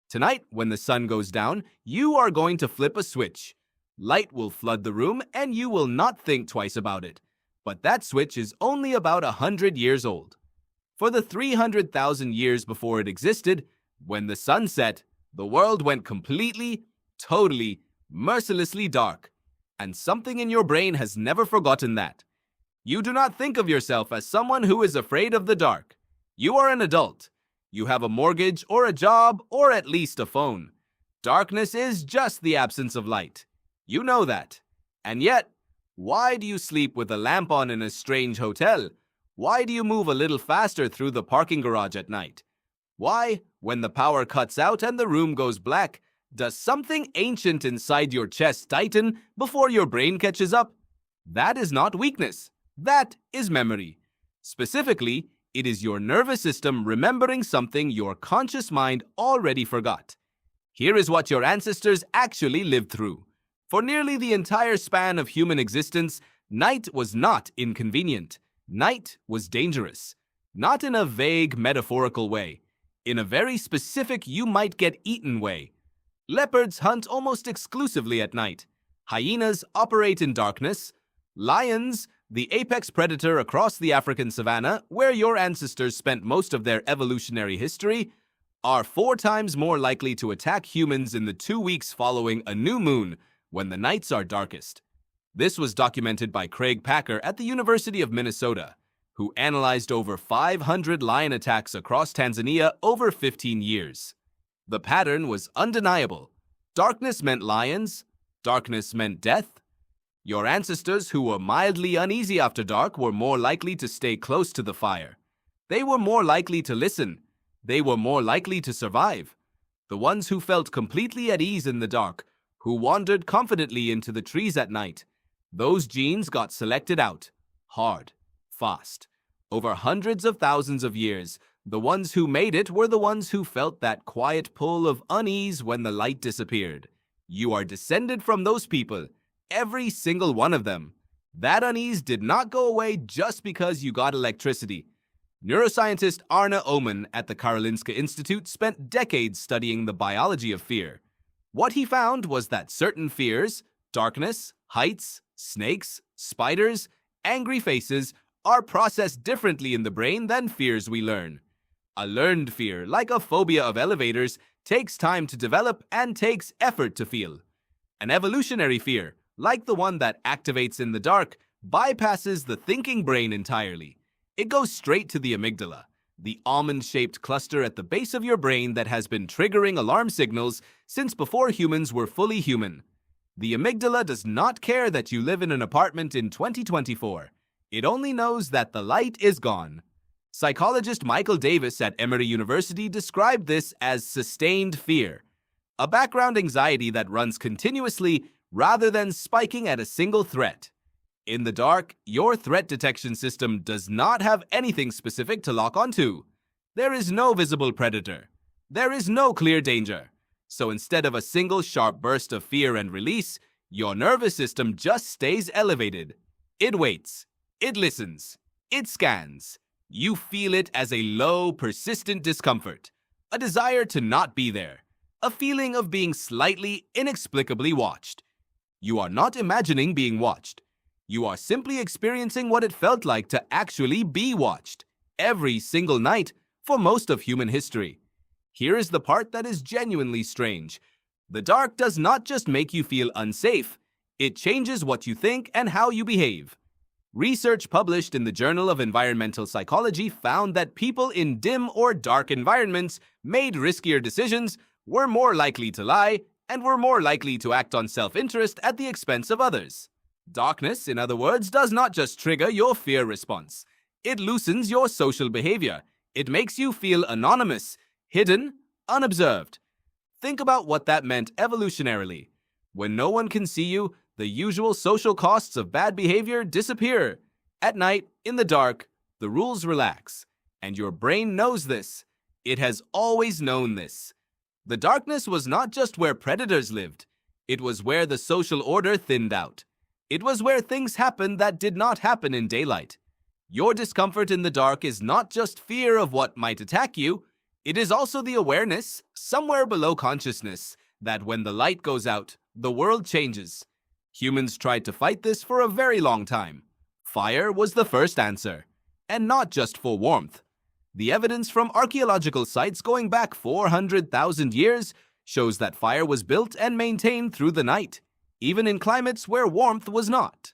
Tonight, when the sun goes down, you are going to flip a switch. Light will flood the room and you will not think twice about it. But that switch is only about 100 years old. For the 300,000 years before it existed, when the sun set, the world went completely, totally, mercilessly dark. And something in your brain has never forgotten that. You do not think of yourself as someone who is afraid of the dark. You are an adult. You have a mortgage or a job or at least a phone. Darkness is just the absence of light. You know that. And yet, why do you sleep with a lamp on in a strange hotel? Why do you move a little faster through the parking garage at night? Why, when the power cuts out and the room goes black, does something ancient inside your chest tighten before your brain catches up? That is not weakness. That is memory. Specifically, it is your nervous system remembering something your conscious mind already forgot. Here is what your ancestors actually lived through. For nearly the entire span of human existence, night was not inconvenient. Night was dangerous. Not in a vague, metaphorical way. In a very specific you-might-get-eaten way. Leopards hunt almost exclusively at night. Hyenas operate in darkness. Lions, the apex predator across the African savanna, where your ancestors spent most of their evolutionary history, are 4 times more likely to attack humans in the 2 weeks following a new moon, when the nights are darkest. This was documented by Craig Packer at the University of Minnesota, who analyzed over 500 lion attacks across Tanzania over 15 years. The pattern was undeniable. Darkness meant lions. Darkness meant death. Your ancestors who were mildly uneasy after dark were more likely to stay close to the fire. They were more likely to listen. They were more likely to survive. The ones who felt completely at ease in the dark, who wandered confidently into the trees at night, those genes got selected out, hard, fast. Over hundreds of thousands of years, the ones who made it were the ones who felt that quiet pull of unease when the light disappeared. You are descended from those people, every single one of them. That unease did not go away just because you got electricity. Neuroscientist Arne Ohman at the Karolinska Institute spent decades studying the biology of fear. What he found was that certain fears, darkness, heights, snakes, spiders, angry faces, are processed differently in the brain than fears we learn. A learned fear, like a phobia of elevators, takes time to develop and takes effort to feel. An evolutionary fear, like the one that activates in the dark, bypasses the thinking brain entirely. It goes straight to the amygdala, the almond-shaped cluster at the base of your brain that has been triggering alarm signals since before humans were fully human. The amygdala does not care that you live in an apartment in 2024. It only knows that the light is gone. Psychologist Michael Davis at Emory University described this as sustained fear, a background anxiety that runs continuously rather than spiking at a single threat. In the dark, your threat detection system does not have anything specific to lock onto. There is no visible predator. There is no clear danger. So instead of a single sharp burst of fear and release, your nervous system just stays elevated. It waits. It listens. It scans. You feel it as a low, persistent discomfort, a desire to not be there, a feeling of being slightly, inexplicably watched. You are not imagining being watched. You are simply experiencing what it felt like to actually be watched, every single night for most of human history. Here is the part that is genuinely strange. The dark does not just make you feel unsafe, it changes what you think and how you behave. Research published in the Journal of Environmental Psychology found that people in dim or dark environments made riskier decisions, were more likely to lie, and were more likely to act on self-interest at the expense of others. Darkness, in other words, does not just trigger your fear response. It loosens your social behavior. It makes you feel anonymous, hidden, unobserved. Think about what that meant evolutionarily. When no one can see you, the usual social costs of bad behavior disappear. At night, in the dark, the rules relax. And your brain knows this. It has always known this. The darkness was not just where predators lived. It was where the social order thinned out. It was where things happened that did not happen in daylight. Your discomfort in the dark is not just fear of what might attack you. It is also the awareness, somewhere below consciousness, that when the light goes out, the world changes. Humans tried to fight this for a very long time. Fire was the first answer, and not just for warmth. The evidence from archaeological sites going back 400,000 years shows that fire was built and maintained through the night, even in climates where warmth was not.